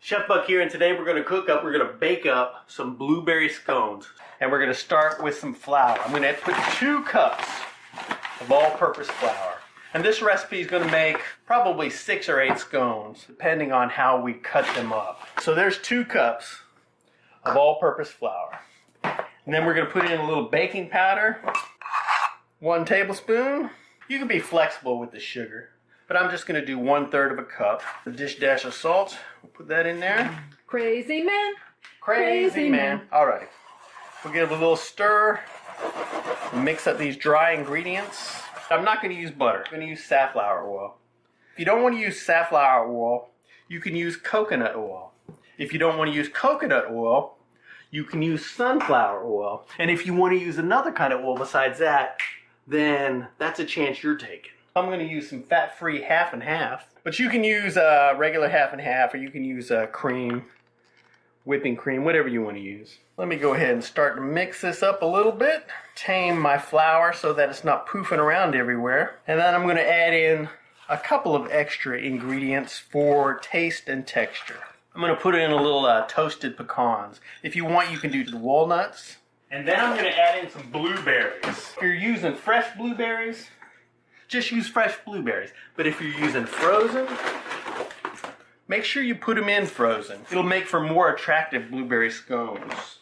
Chef Buck here, and today we're going to bake up some blueberry scones. And we're going to start with some flour. I'm going to put 2 cups of all-purpose flour. And this recipe is going to make probably 6 or 8 scones, depending on how we cut them up. So there's 2 cups of all-purpose flour. And then we're going to put in a little baking powder, 1 tablespoon. You can be flexible with the sugar, but I'm just going to do 1/3 of a cup. A dish dash of salt. We'll put that in there. Crazy man. Crazy man. Alright. We'll give it a little stir. Mix up these dry ingredients. I'm not going to use butter. I'm going to use safflower oil. If you don't want to use safflower oil, you can use coconut oil. If you don't want to use coconut oil, you can use sunflower oil. And if you want to use another kind of oil besides that, then that's a chance you're taking. I'm going to use some fat-free half and half. But you can use regular half and half, or you can use cream, whipping cream, whatever you want to use. Let me go ahead and start to mix this up a little bit. Tame my flour so that it's not poofing around everywhere. And then I'm going to add in a couple of extra ingredients for taste and texture. I'm going to put in a little toasted pecans. If you want, you can do the walnuts. And then I'm going to add in some blueberries. If you're using fresh blueberries, just use fresh blueberries. But if you're using frozen, make sure you put them in frozen. It'll make for more attractive blueberry scones.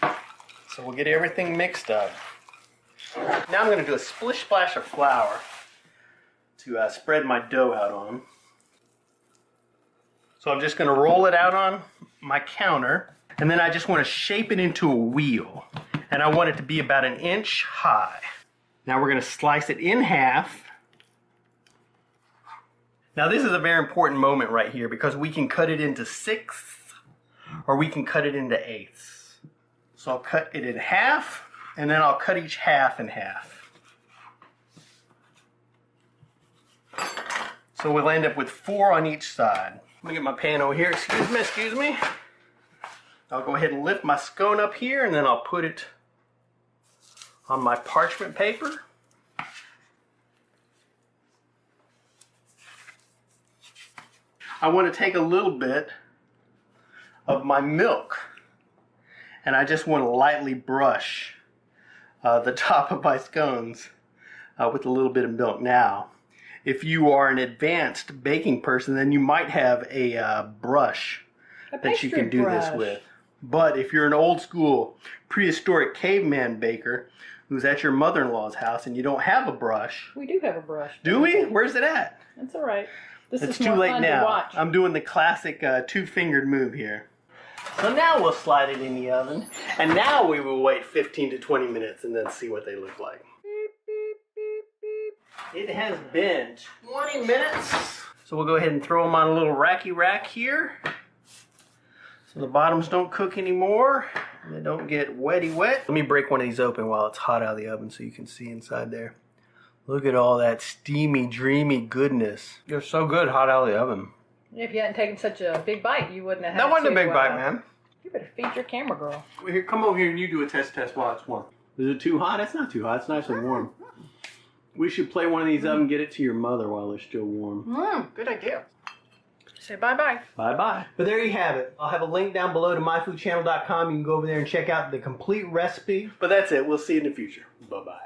So we'll get everything mixed up. Now I'm going to do a splish splash of flour to spread my dough out on. So I'm just going to roll it out on my counter. And then I just want to shape it into a wheel. And I want it to be about 1 inch high. Now we're going to slice it in half. Now this is a very important moment right here because we can cut it into 6ths or we can cut it into 1/8. So I'll cut it in half and then I'll cut each half in half. So we'll end up with 4 on each side. Let me get my pan over here. Excuse me. I'll go ahead and lift my scone up here and then I'll put it on my parchment paper. I want to take a little bit of my milk and I just want to lightly brush the top of my scones with a little bit of milk. Now, if you are an advanced baking person, then you might have a brush that you can do this with. But if you're an old school prehistoric caveman baker who's at your mother-in-law's house and you don't have a brush. We do have a brush. Do we? Where's it at? That's all right. This it's is too more late fun now. To watch. I'm doing the classic 2-fingered move here. So now we'll slide it in the oven. And now we will wait 15 to 20 minutes and then see what they look like. It has been 20 minutes. So we'll go ahead and throw them on a little racky rack here. So the bottoms don't cook anymore. And they don't get wetty wet. Let me break one of these open while it's hot out of the oven so you can see inside there. Look at all that steamy, dreamy goodness. They're so good hot out of the oven. If you hadn't taken such a big bite, you wouldn't have had That wasn't a big bite, man. You better feed your camera girl. Well, here, come over here and you do a test while it's warm. Is it too hot? It's not too hot. It's nice and warm. We should play one of these up and get it to your mother while they're still warm. Good idea. Say bye-bye. Bye-bye. But there you have it. I'll have a link down below to myfoodchannel.com. You can go over there and check out the complete recipe. But that's it. We'll see you in the future. Bye-bye.